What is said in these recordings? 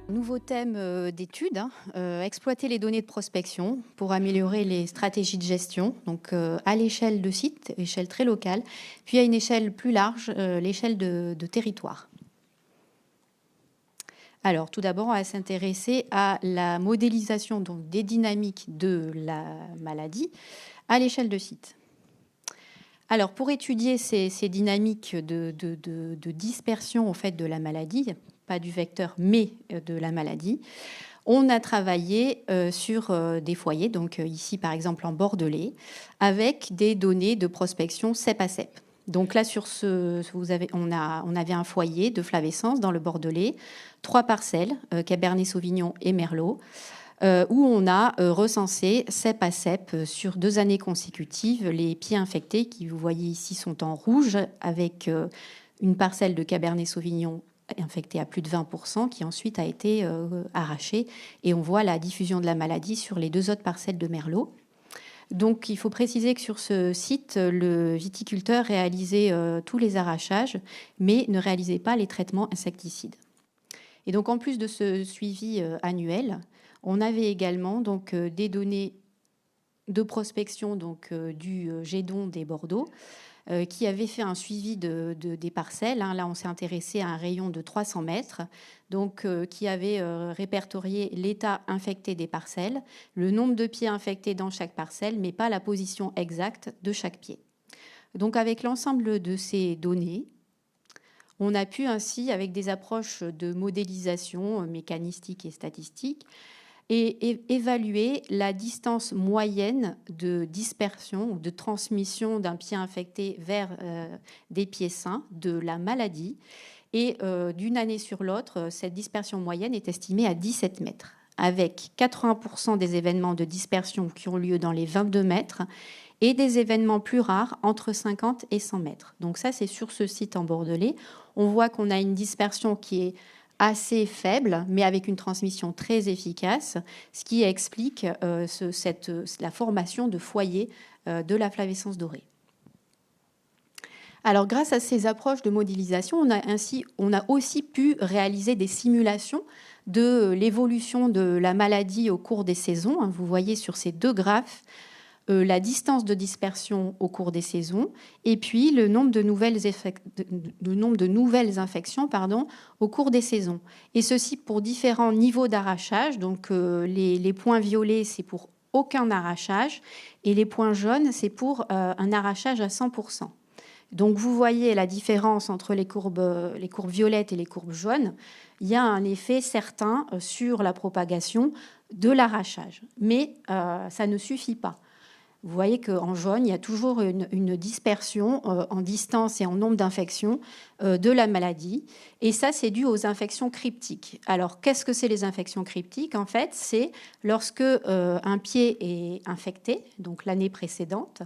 Nouveau thème d'étude, exploiter les données de prospection pour améliorer les stratégies de gestion, donc à l'échelle de site, échelle très locale, puis à une échelle plus large, l'échelle de territoire. Alors, tout d'abord, on va s'intéresser à la modélisation donc, des dynamiques de la maladie à l'échelle de site. Alors, pour étudier ces dynamiques de dispersion en fait, de la maladie, pas du vecteur, mais de la maladie, on a travaillé sur des foyers, donc ici par exemple en Bordelais, avec des données de prospection cep à cep. Donc là, on avait un foyer de flavescence dans le Bordelais, 3 parcelles, Cabernet Sauvignon et Merlot, où on a recensé cep à cep sur 2 années consécutives les pieds infectés qui, vous voyez ici, sont en rouge avec une parcelle de Cabernet Sauvignon infectée à plus de 20%, qui ensuite a été arrachée. Et on voit la diffusion de la maladie sur les 2 autres parcelles de Merlot. Donc, il faut préciser que sur ce site, le viticulteur réalisait tous les arrachages, mais ne réalisait pas les traitements insecticides. Et donc, en plus de ce suivi annuel, on avait également donc, des données de prospection donc, du GEDON des Bordeaux, qui avait fait un suivi des parcelles. Là, on s'est intéressé à un rayon de 300 mètres, donc, qui avait répertorié l'état infecté des parcelles, le nombre de pieds infectés dans chaque parcelle, mais pas la position exacte de chaque pied. Donc, avec l'ensemble de ces données, on a pu ainsi, avec des approches de modélisation mécanistique et statistique, et évaluer la distance moyenne de dispersion ou de transmission d'un pied infecté vers des pieds sains de la maladie. Et d'une année sur l'autre, cette dispersion moyenne est estimée à 17 mètres, avec 80% des événements de dispersion qui ont lieu dans les 22 mètres et des événements plus rares entre 50 et 100 mètres. Donc ça, c'est sur ce site en Bordelais. On voit qu'on a une dispersion qui est assez faible, mais avec une transmission très efficace, ce qui explique la formation de foyers de la flavescence dorée. Alors, grâce à ces approches de modélisation, on a aussi pu réaliser des simulations de l'évolution de la maladie au cours des saisons. Vous voyez sur ces 2 graphes la distance de dispersion au cours des saisons et puis le nombre de nouvelles infections au cours des saisons. Et ceci pour différents niveaux d'arrachage. Donc les points violets, c'est pour aucun arrachage et les points jaunes, c'est pour un arrachage à 100%. Donc vous voyez la différence entre les courbes violettes et les courbes jaunes. Il y a un effet certain sur la propagation de l'arrachage. Mais ça ne suffit pas. Vous voyez qu'en jaune, il y a toujours une dispersion en distance et en nombre d'infections de la maladie. Et ça, c'est dû aux infections cryptiques. Alors, qu'est-ce que c'est les infections cryptiques? En fait, c'est lorsque un pied est infecté, donc l'année précédente,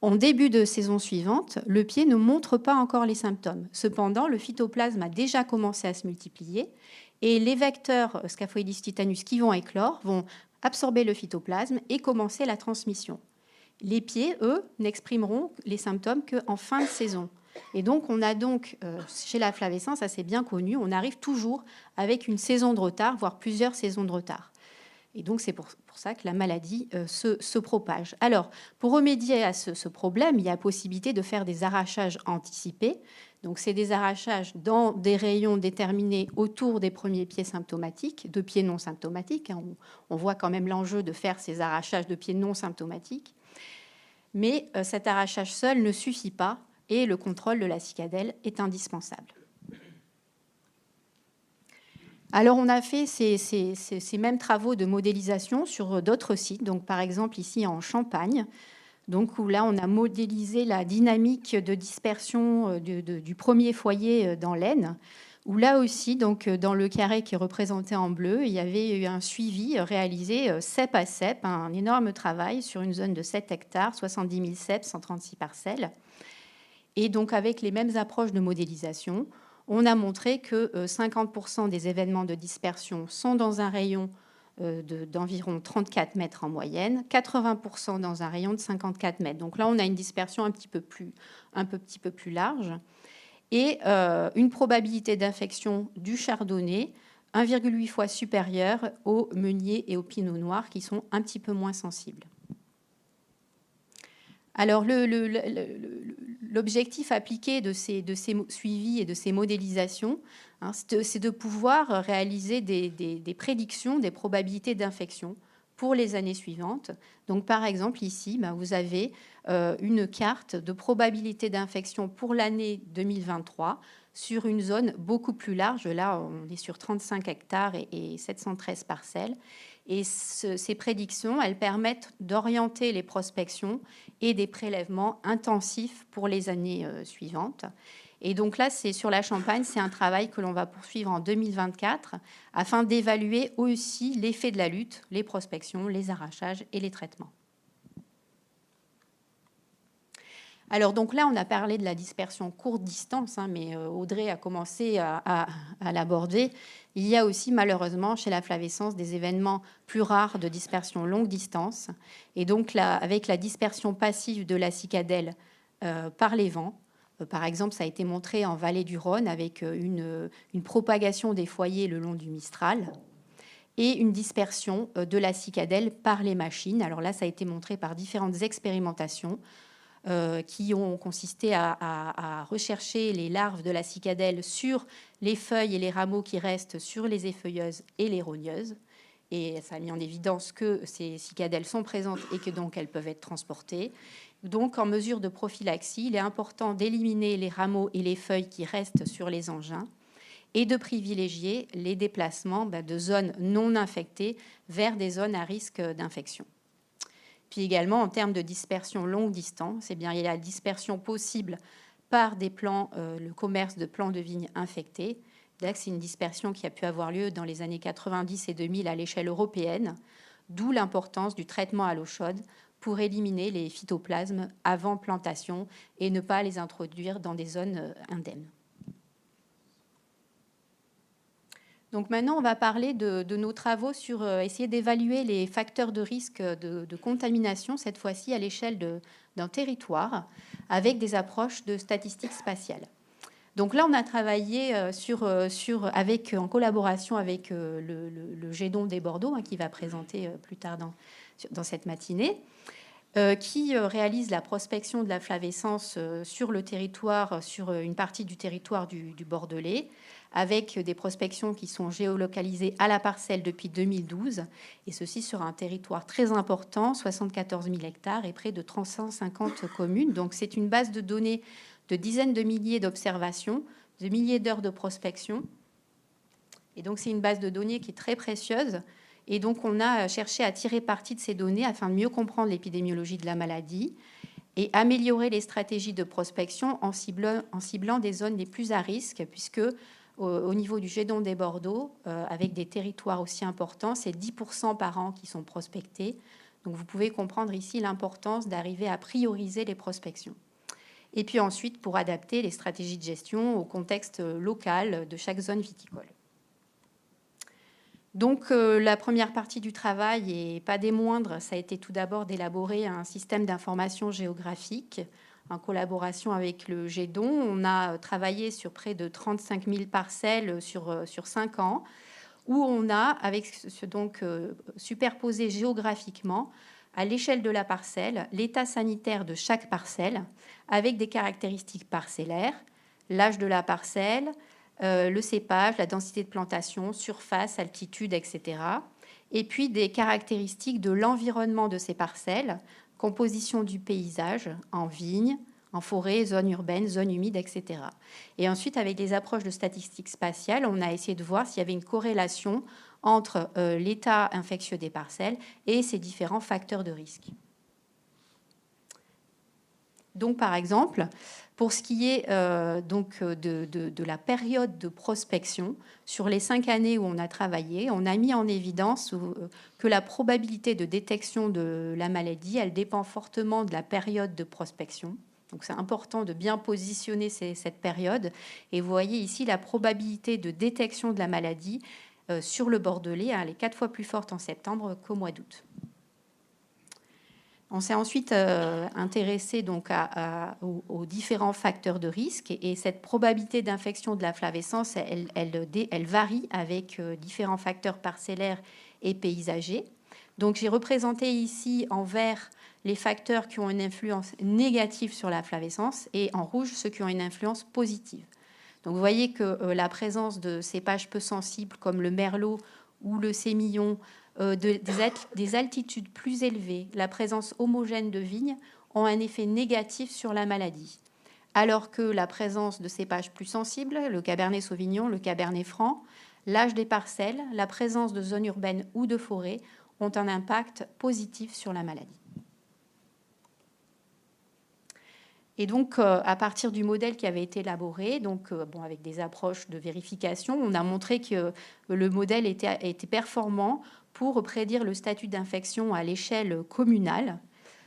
en début de saison suivante, le pied ne montre pas encore les symptômes. Cependant, le phytoplasme a déjà commencé à se multiplier et les vecteurs Scaphoidis titanus qui vont éclore vont absorber le phytoplasme et commencer la transmission. Les pieds, eux, n'exprimeront les symptômes qu'en fin de saison. Et donc, on a donc, chez la flavescence, ça c'est bien connu, on arrive toujours avec une saison de retard, voire plusieurs saisons de retard. Et donc, c'est pour ça que la maladie se propage. Alors, pour remédier à ce problème, il y a possibilité de faire des arrachages anticipés. Donc, c'est des arrachages dans des rayons déterminés autour des premiers pieds symptomatiques, de pieds non symptomatiques. On voit quand même l'enjeu de faire ces arrachages de pieds non symptomatiques. Mais cet arrachage seul ne suffit pas et le contrôle de la cicadelle est indispensable. Alors, on a fait ces mêmes travaux de modélisation sur d'autres sites, donc par exemple ici en Champagne, donc où là on a modélisé la dynamique de dispersion du premier foyer dans l'Aisne, où là aussi, donc dans le carré qui est représenté en bleu, il y avait eu un suivi réalisé cep à cep, un énorme travail sur une zone de 7 hectares, 70 000 ceps, 136 parcelles. Et donc avec les mêmes approches de modélisation, on a montré que 50% des événements de dispersion sont dans un rayon d'environ 34 mètres en moyenne, 80% dans un rayon de 54 mètres. Donc là, on a une dispersion un petit peu plus large et une probabilité d'infection du chardonnay 1,8 fois supérieur au meunier et au pinot noir qui sont un petit peu moins sensibles. Alors, l'objectif appliqué de ces suivis et de ces modélisations, hein, c'est de pouvoir réaliser des prédictions des probabilités d'infection pour les années suivantes. Donc, par exemple, ici, vous avez une carte de probabilité d'infection pour l'année 2023 sur une zone beaucoup plus large. Là, on est sur 35 hectares et 713 parcelles. Et ces prédictions, elles permettent d'orienter les prospections et des prélèvements intensifs pour les années suivantes. Et donc là, c'est sur la Champagne, c'est un travail que l'on va poursuivre en 2024 afin d'évaluer aussi l'effet de la lutte, les prospections, les arrachages et les traitements. Alors donc là, on a parlé de la dispersion courte distance, hein, mais Audrey a commencé à l'aborder. Il y a aussi malheureusement chez la flavescence des événements plus rares de dispersion longue distance. Et donc là, avec la dispersion passive de la cicadelle par les vents, par exemple, ça a été montré en vallée du Rhône avec une propagation des foyers le long du Mistral et une dispersion de la cicadelle par les machines. Alors là, ça a été montré par différentes expérimentations qui ont consisté à rechercher les larves de la cicadelle sur les feuilles et les rameaux qui restent sur les effeuilleuses et les rogneuses. Et ça a mis en évidence que ces cicadelles sont présentes et que donc elles peuvent être transportées. Donc, en mesure de prophylaxie, il est important d'éliminer les rameaux et les feuilles qui restent sur les engins et de privilégier les déplacements de zones non infectées vers des zones à risque d'infection. Puis également, en termes de dispersion longue distance, il y a la dispersion possible par des plants, le commerce de plants de vigne infectés. C'est une dispersion qui a pu avoir lieu dans les années 90 et 2000 à l'échelle européenne, d'où l'importance du traitement à l'eau chaude pour éliminer les phytoplasmes avant plantation et ne pas les introduire dans des zones indemnes. Donc maintenant, on va parler de nos travaux sur essayer d'évaluer les facteurs de risque de contamination, cette fois-ci à l'échelle d'un territoire, avec des approches de statistiques spatiales. Donc là, on a travaillé en collaboration avec le GEDON des Bordeaux, hein, qui va présenter plus tard dans cette matinée, qui réalise la prospection de la flavescence sur le territoire, sur une partie du territoire du Bordelais, avec des prospections qui sont géolocalisées à la parcelle depuis 2012, et ceci sur un territoire très important, 74 000 hectares et près de 350 communes. Donc c'est une base de données de dizaines de milliers d'observations, de milliers d'heures de prospection. Et donc c'est une base de données qui est très précieuse. Et donc on a cherché à tirer parti de ces données afin de mieux comprendre l'épidémiologie de la maladie et améliorer les stratégies de prospection en ciblant des zones les plus à risque, puisque au niveau du GEDON des Bordeaux, avec des territoires aussi importants, c'est 10% par an qui sont prospectés. Donc vous pouvez comprendre ici l'importance d'arriver à prioriser les prospections. Et puis ensuite, pour adapter les stratégies de gestion au contexte local de chaque zone viticole. Donc la première partie du travail, et pas des moindres, ça a été tout d'abord d'élaborer un système d'information géographique en collaboration avec le GEDON. On a travaillé sur près de 35 000 parcelles sur 5 ans, où on a superposé géographiquement à l'échelle de la parcelle l'état sanitaire de chaque parcelle avec des caractéristiques parcellaires, l'âge de la parcelle, le cépage, la densité de plantation, surface, altitude, etc. Et puis des caractéristiques de l'environnement de ces parcelles, composition du paysage en vignes, en forêt, zone urbaine, zone humide, etc. Et ensuite, avec des approches de statistiques spatiales, on a essayé de voir s'il y avait une corrélation entre l'état infectieux des parcelles et ces différents facteurs de risque. Donc, par exemple, pour ce qui est de la période de prospection, sur les 5 années où on a travaillé, on a mis en évidence que la probabilité de détection de la maladie, elle dépend fortement de la période de prospection. Donc, c'est important de bien positionner cette période. Et vous voyez ici la probabilité de détection de la maladie sur le Bordelais, elle est 4 fois plus forte en septembre qu'au mois d'août. On s'est ensuite intéressé donc aux différents facteurs de risque et cette probabilité d'infection de la flavescence, elle varie avec différents facteurs parcellaires et paysagers. Donc j'ai représenté ici en vert les facteurs qui ont une influence négative sur la flavescence et en rouge ceux qui ont une influence positive. Donc vous voyez que la présence de cépages peu sensibles comme le merlot ou le sémillon, des altitudes plus élevées, la présence homogène de vignes ont un effet négatif sur la maladie. Alors que la présence de cépages plus sensibles, le cabernet sauvignon, le cabernet franc, l'âge des parcelles, la présence de zones urbaines ou de forêts ont un impact positif sur la maladie. Et donc, à partir du modèle qui avait été élaboré, donc, avec des approches de vérification, on a montré que le modèle était performant pour prédire le statut d'infection à l'échelle communale.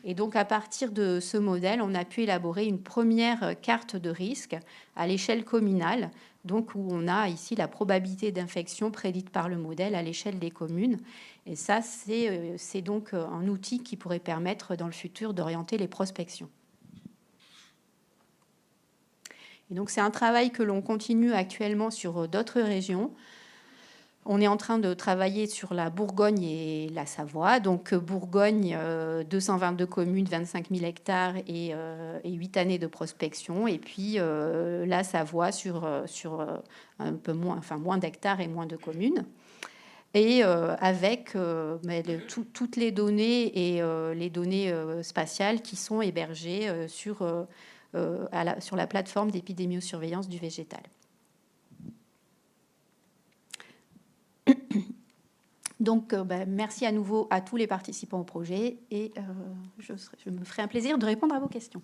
Et donc, à partir de ce modèle, on a pu élaborer une première carte de risque à l'échelle communale, donc où on a ici la probabilité d'infection prédite par le modèle à l'échelle des communes. Et ça, c'est donc un outil qui pourrait permettre dans le futur d'orienter les prospections. Et donc, c'est un travail que l'on continue actuellement sur d'autres régions. On est en train de travailler sur la Bourgogne et la Savoie. Donc, Bourgogne, 222 communes, 25 000 hectares et 8 années de prospection. Et puis, la Savoie sur un peu moins, moins d'hectares et moins de communes. Et avec toutes les données et les données spatiales qui sont hébergées sur la plateforme d'épidémiosurveillance du végétal. Donc, merci à nouveau à tous les participants au projet et je me ferai un plaisir de répondre à vos questions.